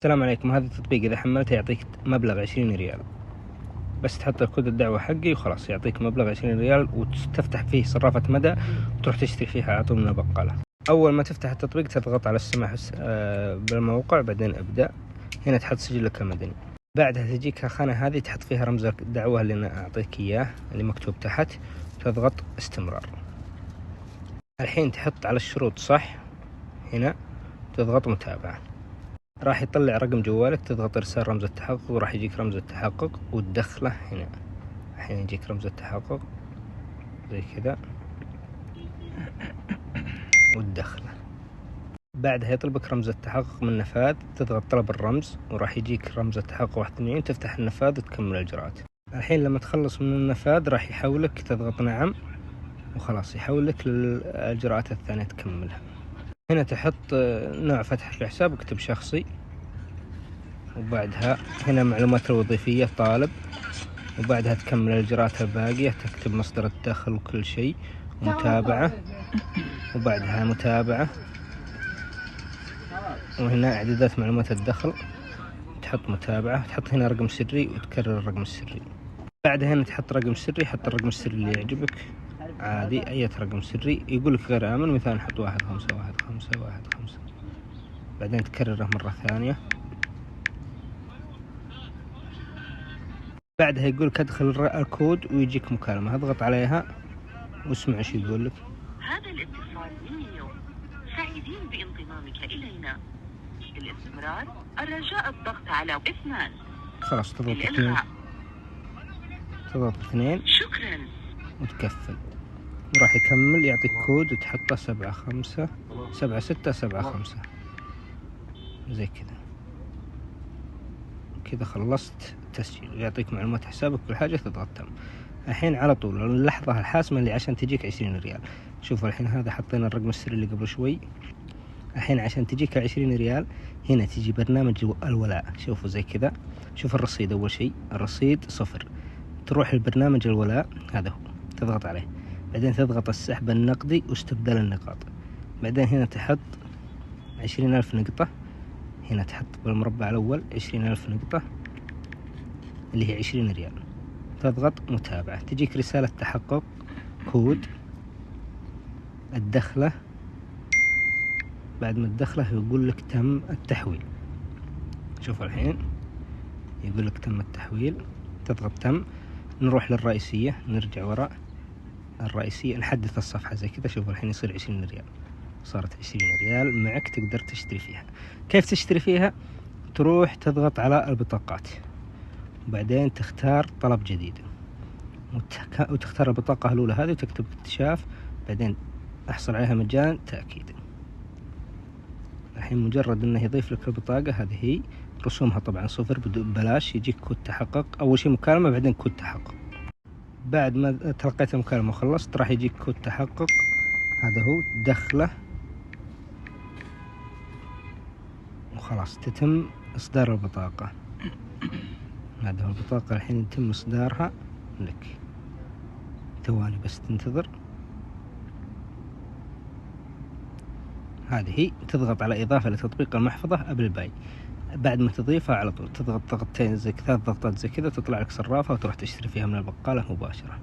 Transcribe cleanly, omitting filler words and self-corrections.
السلام عليكم. هذا التطبيق إذا حملته يعطيك مبلغ 20 ريال، بس تحط الكود الدعوة حقي وخلاص يعطيك مبلغ 20 ريال وتفتح فيه صرافة مدى وتروح تشتري فيها على طول من البقالة. أول ما تفتح التطبيق تضغط على السماح بالموقع، بعدين ابدأ. هنا تحط سجلك المدني، بعدها تجيك الخانة هذه تحط فيها رمز الدعوة اللي أنا أعطيك إياه اللي مكتوب تحت، تضغط استمرار. الحين تحط على الشروط صح، هنا تضغط متابعة. راح يطلع رقم جوالك، تضغط ارسال رمز التحقق وراح يجيك رمز التحقق وتدخله هنا. الحين يجيك رمز التحقق زي كذا وتدخله. بعدها يطلبك رمز التحقق من النفاذ، تضغط طلب الرمز وراح يجيك رمز التحقق 81، تفتح النفاذ وتكمل الإجراءات. الحين لما تخلص من النفاذ راح يحولك، تضغط نعم وخلاص يحولك للإجراءات الثانية تكملها. هنا تحط نوع فتح الحساب، اكتب شخصي، وبعدها هنا معلومات الوظيفية طالب، وبعدها تكمل الإجراءات الباقية، تكتب مصدر الدخل وكل شيء ومتابعة، وبعدها متابعة، وهنا إعدادات معلومات الدخل تحط متابعة، تحط هنا رقم سري وتكرر الرقم السري. بعدها هنا تحط رقم سري، حط الرقم السري اللي يعجبك عادي، أي رقم سري. يقولك غير آمن، مثلا نحط 151515، بعدين تكرره مرة ثانية. بعدها يقولك ادخل الكود ويجيك مكالمة، اضغط عليها واسمع ايش يقول لك. هذا الاتصال من يوم، سعيدين بانضمامك إلينا. الاستمرار، الرجاء الضغط على 2. خلاص تضغط 2، تضغط 2 شكرا وتكفل، راح يكمل يعطيك كود وتحطه 75 زي كذا. كذا خلصت تسجيل، يعطيك معلومات حسابك كل حاجة، تضغط تم. الحين على طول اللحظة الحاسمة اللي عشان تجيك 20 ريال. شوفوا الحين هذا حطينا الرقم السري اللي قبل شوي. الحين عشان تجيك 20 ريال هنا تجي برنامج الولاء، شوفوا زي كذا. شوف الرصيد، أول شيء الرصيد 0، تروح لبرنامج الولاء هذا هو، تضغط عليه، بعدين تضغط السحب النقدي واستبدال النقاط، بعدين هنا تحط 20,000 نقطة، هنا تحط بالمربع الأول 20,000 نقطة اللي هي 20 ريال، تضغط متابعة، تجيك رسالة تحقق كود الدخلة. بعد ما تدخله يقول لك تم التحويل. شوفوا الحين يقول لك تم التحويل، تضغط تم. نروح للرئيسية، نرجع وراء الرئيسية، نحدث الصفحة زي كذا. شوفوا الحين يصير 20 ريال، صارت 20 ريال معك، تقدر تشتري فيها. كيف تشتري فيها؟ تروح تضغط على البطاقات، وبعدين تختار طلب جديد وتختار البطاقة الأولى هذه وتكتب اكتشاف، بعدين أحصل عليها مجانا تأكيد. الحين مجرد انه يضيف لك البطاقة هذه، هي رسومها طبعا 0 ببلاش، يجيك كود تحقق، اول شيء مكالمة بعدين كود تحقق. بعد ما تلقيت المكالمة وخلصت راح يجيك كود تحقق، هذا هو دخله وخلاص تتم اصدار البطاقة. هذا هو البطاقة الحين يتم اصدارها لك، ثواني بس تنتظر. هذه هي، تضغط على إضافة لتطبيق المحفظة قبل الباي. بعد ما تضيفها على طول تضغط ضغطتين زي 3 ضغطات زي كذا، تطلع لك صرافة وتروح تشتري فيها من البقالة مباشرة.